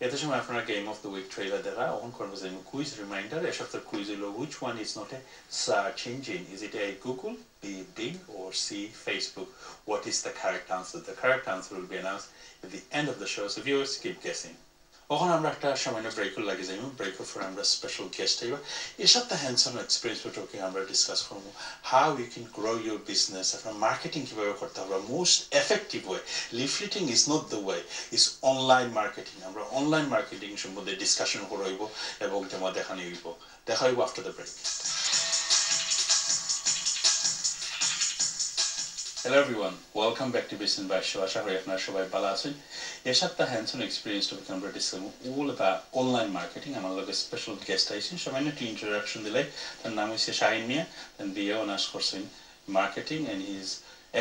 এত সময় আপনারা game of the week trailer দেখা অন করবো যে কুইজ রিমাইন্ডার এ সপ্তাহের কুইজ হলো which one is not a search engine? Is it A, Google, B, Bing, or C, Facebook? What is the correct answer? The correct answer will be announced at the end of the show, so viewers keep guessing. এখন আমরা একটা সামান্য ব্রেকও লাগে যাইব ব্রেকও for আমরা special guest হইবা এই সপ্তাহ হ্যান্ডসন এক্সপিরিয়েন্স টপিক আমরা ডিসকাস করবো how you can grow your business আপনার মার্কেটিং কিভাবে করতে হবে most effective way leafleting is not the way is online marketing আমরা অনলাইন মার্কেটিং সম্বন্ধে ডিসকাশন করব এবং তোমা দেখানো হইব দেখা হইব after the break Hello everyone, welcome back to Bytes by Show. আশা করি আপনারা সবাই ভালো আছেন এই সপ্তাহে হ্যান্ডসন এক্সপিরিয়েন্স টপিক আমরা discuss all about online marketing আমার লগে স্পেশাল গেস্ট আইছেন সামান্য একটু ইন্ট্রোডাকশন দিলে তার নাম হচ্ছে শাহিন মিয়া দেন বিএ অনার্স করছেন marketing and he is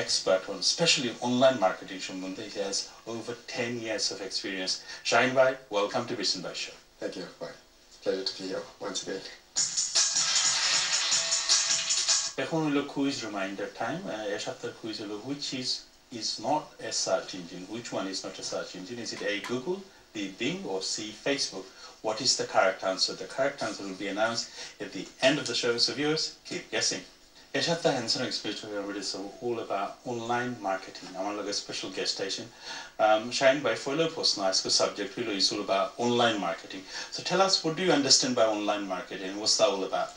expert on especially online marketing সম্বন্ধে he has over 10 years of experience. Shahin bhai, welcome to Bytes by Show. Thank you, bye. Pleasure to be here once again. এখন হলো quiz reminder time এই সপ্তাহের quiz হলো which is not a search engine. Which one is not a search engine? Is it A, Google, B, Bing, or C, Facebook? What is the correct answer? The correct answer will be announced at the end of the show, so viewers keep guessing. এই সপ্তাহে hands-on experience is all about online marketing. আমার লগে special guest আইছেন শাহিন ভাই follow প্রশ্ন আজকে subject হলো is all about online marketing. So tell us, what do you understand by online marketing? What's that all about?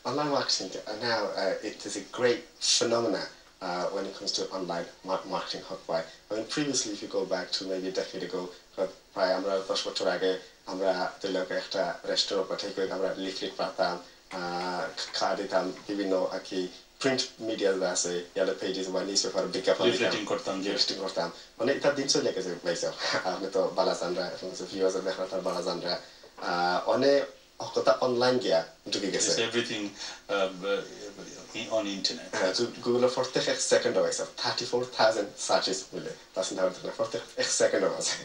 Online marketing now it is a great phenomena when it comes to online marketing. I mean, previously, if you go back to maybe a decade ago, প্রায় আমরা 10 বছর আগে আমরা দুইলোকে একটা restaurant পাঠাই করে আমরা leaflet পাতাম খাওয়া দিতাম বিভিন্ন আর কি প্রিন্ট মিডিয়া আছে ইয়েলো পেজেস বা নিউজ পেপার বিজ্ঞাপন লিফলেটিং করতাম মানে এটা দিন চলে গেছে ভাইসা আপনি তো বালা জানরা এবং ভিউয়ার্স দেখা তার বালা জানরা অনেক কথা অনলাইন গিয়া ঢুকে গেছে everything on internet Google প্রত্যেক এক সেকেন্ড আছে 34,000 সার্চেস বলে তাছাড়া না প্রত্যেক এক সেকেন্ড আছে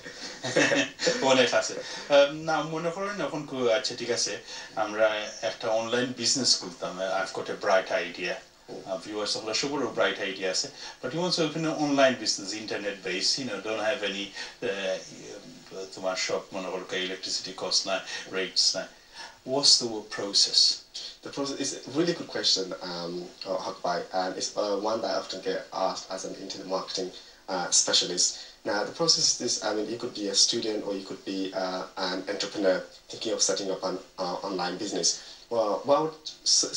অনেক আছে না মনে করেন এখন আচ্ছা ঠিক আছে আমরা একটা অনলাইন বিজনেস করতাম I've got a bright idea viewers of Lashobo bright idea আছে but you want to open an online business internet based don't have any তোমার shop মনে করো electricity cost না rates না what's the process? The process is a really good question, Hakbai, and it's one that I often get asked as an internet marketing specialist. Now, the process is this: I mean, you could be a student or you could be an entrepreneur thinking of setting up an online business. Well, what I would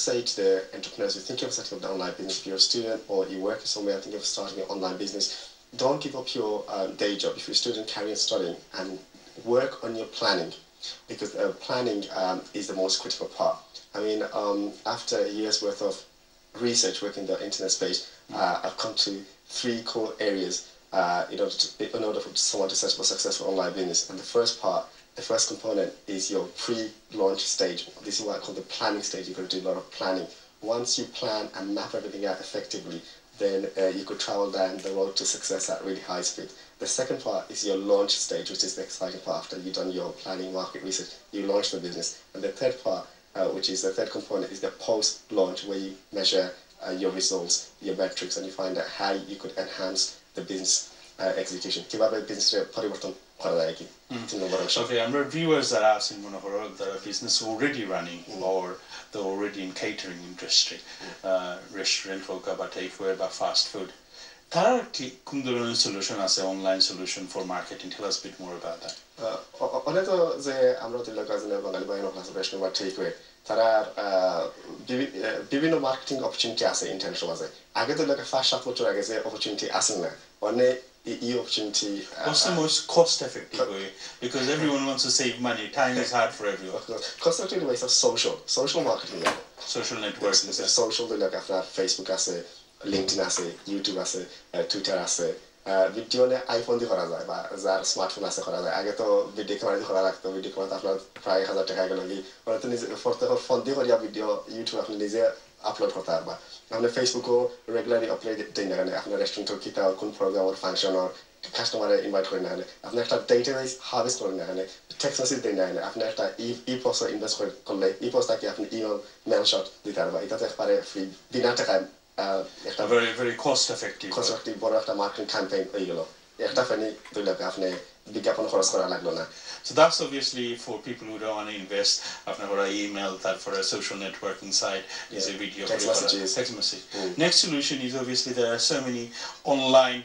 say to the entrepreneurs who are thinking of setting up an online business, if you're a student or you work somewhere thinking of starting an online business, don't give up your day job. If you're a student, carry on studying and work on your planning. Because planning is the most critical part. I mean, after a year's worth of research working in the internet space, I've come to 3 core areas in order for someone to set up a successful online business. And the first component is your pre-launch stage. This is what I call the planning stage. You've got to do a lot of planning. Once you plan and map everything out effectively, then you could travel down the road to success at really high speed. The second part is your launch stage, which is the exciting part. After you've done your planning, market research, you launch the business. And the third part, which is the third component, is the post-launch, where you measure your results, your metrics, and you find out how you could enhance the business execution. কিভাবে business পরিবর্তন করা যায় কি? Okay, আমরা viewers that are in one of our business already running or they're already in catering industry, restaurant হোক বা takeaway বা fast food. তার কি কোন ধরনের সলিউশন আছে online solution for marketing tell us bit more about that অনেক যে আমরা দিলা কাজনে বাঙালি বাইনো ক্লাস রেস্টুরেন্ট বা টেকওয়ে তারা বিভিন্ন মার্কেটিং অপরচুনিটি আছে ইন্টারনেট মাঝে আগে তো লাগে 5-7 বছর আগে যে অপরচুনিটি আসেন না অনেক opportunity what's the most cost effective way because everyone wants to save money time is hard for everyone cost effective ways of social marketing social networking social like after Facebook আছে LinkedIn আছে YouTube আছে Twitter আছে video নে iPhone দিয়ে করা যায় বা যার স্মার্টফোন আছে করা যায় আগে তো ভিডিও ক্যামেরা দিয়ে করা লাগতো ভিডিও ক্যামেরা আপনার প্রায় 1000 টাকা গেল কি মানে তো নিজে ফোন দিয়ে করিয়া ভিডিও ইউটিউব আপনি নিজে আপলোড করতে পারবা আপনি ফেসবুকও রেগুলারলি আপলোড দেন না আপনার রেস্টুরেন্ট কিতা কোন প্রোগ্রাম আর ফাংশন আর কাস্টমারে ইনভাইট করে না আপনি একটা ডেটাবেস হারভেস্ট করেন না টেক্সট মেসেজ দেন না আপনি একটা ই-পোস্ট ইনভেস্ট করলে ই-পোস্টটা কি আপনি ইমেল মেল শট দিতে পারবা এটা তো একবারে ফ্রি বিনা টাকায় very very cost effective বড় একটা মার্কেটিং ক্যাম্পেইন হয়ে গেল So that's obviously for people who don't want to invest. I've never emailed that for a social networking site. Is a video, text messages. Text message. Next solution is obviously there are so many online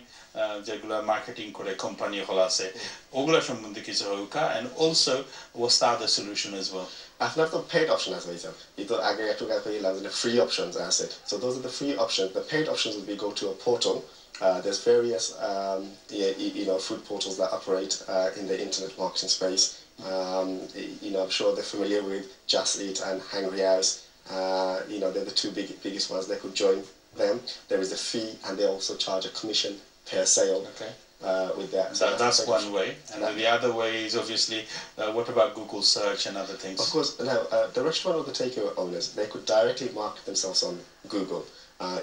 যেগুলা marketing করে company হল আছে ওগুলা সম্বন্ধে কিছু হোক and also what's the other solution as well? After the paid option as well, ito age to the free options as it. So those are the free options. The paid options would be go to a portal. There's various food portals that operate in the internet marketing space. I'm sure they're familiar with Just Eat and Hungry House. They're the two biggest ones. They could join them. There is a fee, and they also charge a commission per sale. Okay. With that. So that's one way. And then the other way is obviously, what about Google search and other things? Of course, now the restaurant or the takeaway owners, they could directly market themselves on Google.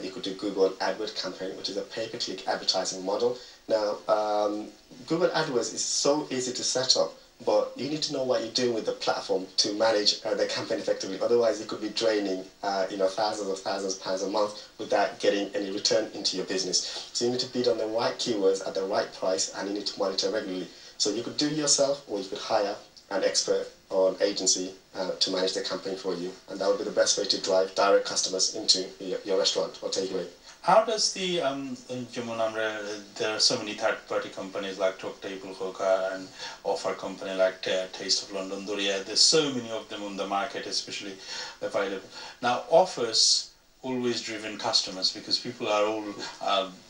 You could do Google AdWords campaign, which is a pay-per-click advertising model. Now, Google AdWords is so easy to set up, but you need to know what you're doing with the platform to manage the campaign effectively. Otherwise, you could be draining, thousands of pounds a month without getting any return into your business. So you need to bid on the right keywords at the right price, and you need to monitor regularly. So you could do it yourself, or you could hire an expert or an agency to manage the campaign for you, and that would be the best way to drive direct customers into your restaurant or takeaway. How does the there are so many third-party companies like Talk Table, Hoka, and offer company like Taste of London, Doria. There's so many of them on the market, especially available. Now, offers always driven customers because people are all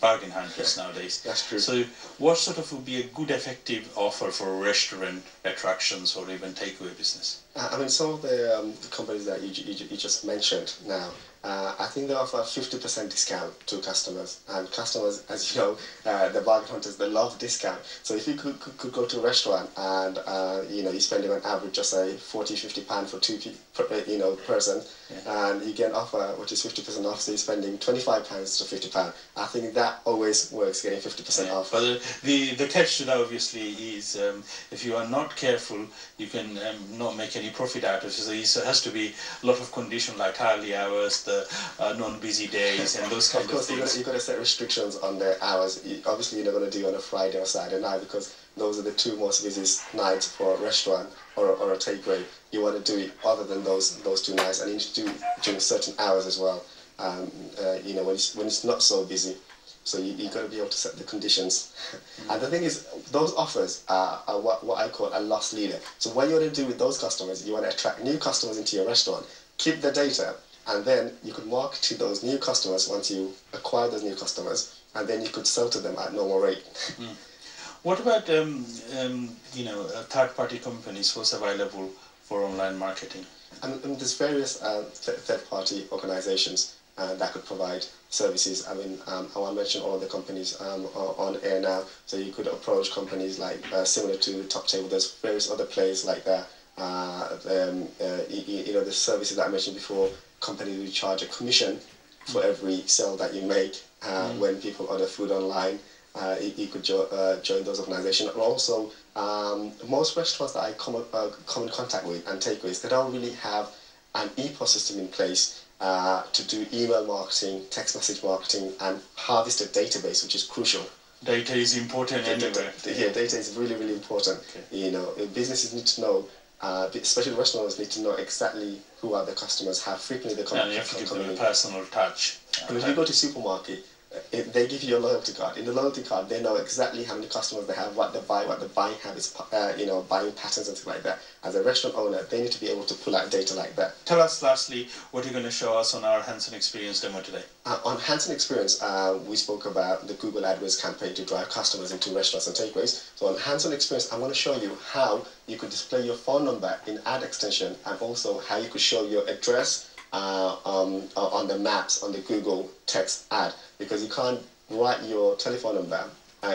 bargain hunters nowadays. That's true. So what sort of would be a good effective offer for restaurant attractions or even takeaway business? Some of the companies that you just mentioned now, I think they offer 50% discount to customers. And customers, as you know, the bargain hunters, they love discount. So if you could go to a restaurant and, you spend on average, just say 40, 50 pounds for two person, and you get an offer which is 50% off, so you're spending 25 pounds to 50 pounds. I think that always works, getting 50% off. But the catch to that obviously is if you are not careful, you can not make any profit out of it. So it has to be a lot of conditions like early hours, the non-busy days, and those kind of things. Of course, you've got to set restrictions on the hours. Obviously, you're not going to do it on a Friday or Saturday night because those are the two most busiest nights for a restaurant or a takeaway. You want to do it other than those two nights, and you need to do it during certain hours as well. When it's not so busy. So you've got to be able to set the conditions. And the thing is, those offers are what I call a loss leader. So what you want to do with those customers, you want to attract new customers into your restaurant, keep the data, and then you could market to those new customers once you acquire those new customers, and then you could sell to them at normal rate. What about third-party companies? What's available for online marketing? There's various third-party organizations that could provide services. I want to mention all the companies on air now. So you could approach companies like similar to Top Table. There's various other players like that. The services that I mentioned before, companies will charge a commission for every sale that you make when people order food online. You could join those organizations. And also, most restaurants that I come in contact with and takeaways, they don't really have an ecosystem in place to do email marketing, text message marketing, and harvest a database, which is crucial. Data is important anywhere. Data is really, really important. Okay. Businesses need to know, especially restaurants need to know exactly who are the customers, how frequently they come. And you have to give them a personal touch. And if you go to supermarket, they give you a loyalty card. In the loyalty card, they know exactly how many customers they have, what they buy, what the buying habits, buying patterns and things like that. As a restaurant owner, they need to be able to pull out data like that. Tell us lastly what you're going to show us on our hands-on experience demo today. On hands-on experience, we spoke about the Google AdWords campaign to drive customers into restaurants and takeaways. So on hands-on experience, I'm going to show you how you could display your phone number in ad extension, and also how you could show your address on the maps, on the Google text ad, because you can't write your telephone number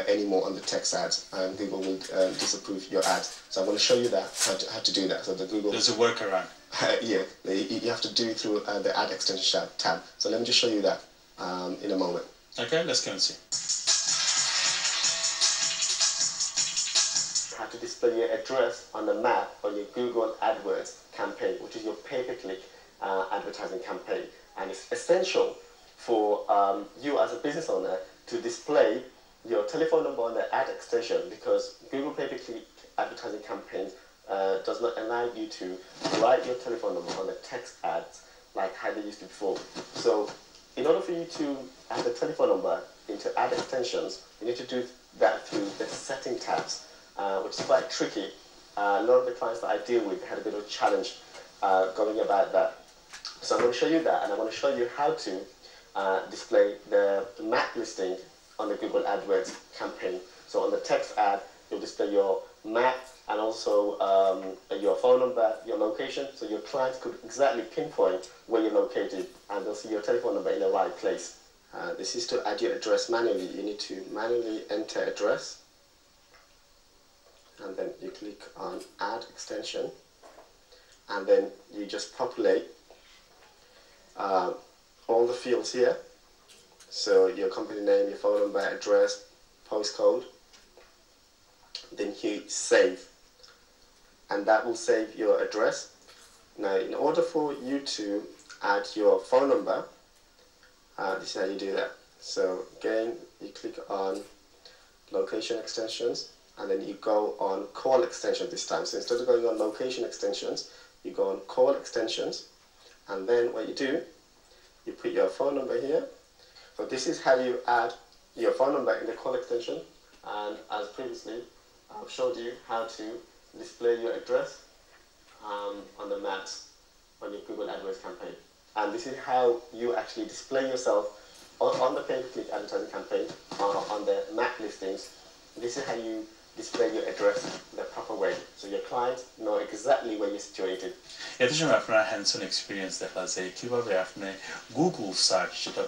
anymore on the text ads, and Google will disapprove your ad. So I'm going to show you that, how to do that. So the Google... There's a workaround. Yeah, you have to do it through the ad extension tab. So let me just show you that in a moment. Okay, let's go and see. How to display your address on the map on your Google AdWords campaign, which is your pay-per-click advertising campaign. And it's essential for you as a business owner to display your telephone number on the ad extension, because Google pay-per-click advertising campaigns does not allow you to write your telephone number on the text ads like how they used to before. So in order for you to add the telephone number into ad extensions, you need to do that through the setting tabs, which is quite tricky. A lot of the clients that I deal with had a bit of a challenge going about that. So I'm going to show you that, and I'm going to show you how to display the map listing on the Google AdWords campaign. So on the text ad, you'll display your map and also your phone number, your location, so your clients could exactly pinpoint where you're located, and they'll see your telephone number in the right place. This is to add your address manually. You need to manually enter address, and then you click on Add Extension, and then you just populate all the fields here. So your company name, your phone number, address, postcode. Then hit Save, and that will save your address. Now, in order for you to add your phone number, this is how you do that. So again, you click on Location Extensions, and then you go on Call Extension this time. So instead of going on Location Extensions, you go on Call Extensions, and then what you do, you put your phone number here. So this is how you add your phone number in the call extension, and as previously I've showed you how to display your address on the maps on your Google AdWords campaign. And this is how you actually display yourself on the pay-per-click advertising campaign, on the map listings. This is how you display your address the proper way, so your clients know exactly where you're situated. এতে সময় আপনার hands-on experience দেখা যায় কিভাবে আপনি Google search যেটা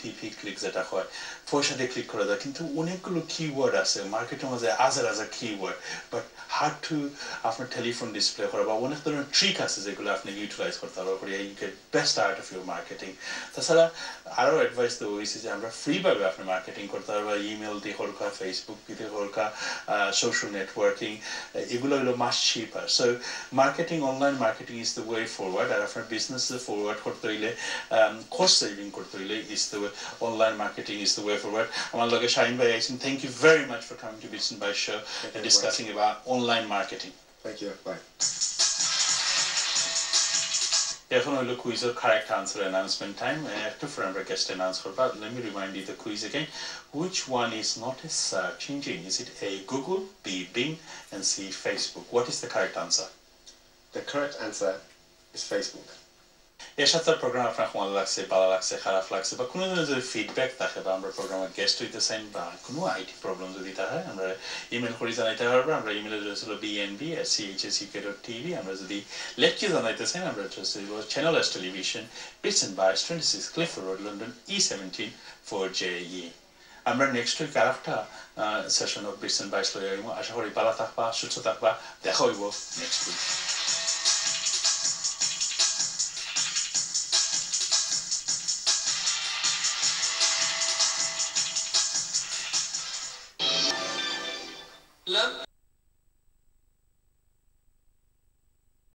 পিপি click যেটা হয় পয়সা দিয়ে ক্লিক করা যায়, কিন্তু অনেকগুলো কিওয়ার্ড আছে মার্কেটের মধ্যে হাজার হাজার কিওয়ার্ড, বাট হার্ড টু আপনার টেলিফোন ডিসপ্লে করা বা অনেক ধরনের ট্রিক আছে যেগুলো আপনি ইউটিলাইজ করতে পারবেন you get best out of your marketing. তাছাড়া আরও অ্যাডভাইস দেওয়া হয়েছে যে আমরা ফ্রিভাবে আপনি মার্কেটিং করতে পারবো, ইমেল দিয়ে হোক, ফেসবুক দিয়ে হোক, social networking, এগুলো হলো মাস্ট শিপার। So marketing, online marketing is the way forward, আর আপনার বিজনেস ফরওয়ার্ড করতে হইলে, কস্ট সেভিং করতে হইলে is the way, online marketing is the way forward. আমার লগে শাহিন ভাই আছেন। Thank you very much for coming to Bytes show and discussing about online marketing. Thank you. Bye. এখন হলো কুইজের কারেক্ট আনসার অ্যানাউন্সমেন্ট টাইম। একটু পরে আমরা গেস্ট অ্যানাউন্স করব। Let me remind you the quiz again. Which one is not a search engine? Is it A, Google, B, Bing, and C, Facebook? What is the correct answer? The correct answer is Facebook. এর সাথে programme আপনার ভালো লাগছে, ভালো লাগছে, খারাপ লাগছে, বা কোনো ধরনের যদি ফিডব্যাক থাকে বা আমরা প্রোগ্রামের গেস্ট হইতে চাই বা কোনো আইটি প্রবলেম যদি থাকে আমরা ইমেল করে জানাইতে পারবো। আমরা ইমেল অ্যাড্রেস হলো bnb@chsuk.tv। আমরা যদি লেকচার জানাইতে চাই আমরা অ্যাড্রেস হইব channel S television, Bytes and Bytes, 26 Clifford Road, London, E17 4JE। আমরা নেক্সট উইক আরেকটা session of Bytes and Bytes লই আইমু। আশা করি ভালো থাকবা, সুস্থ থাকবা, দেখা হইব নেক্সট উইক।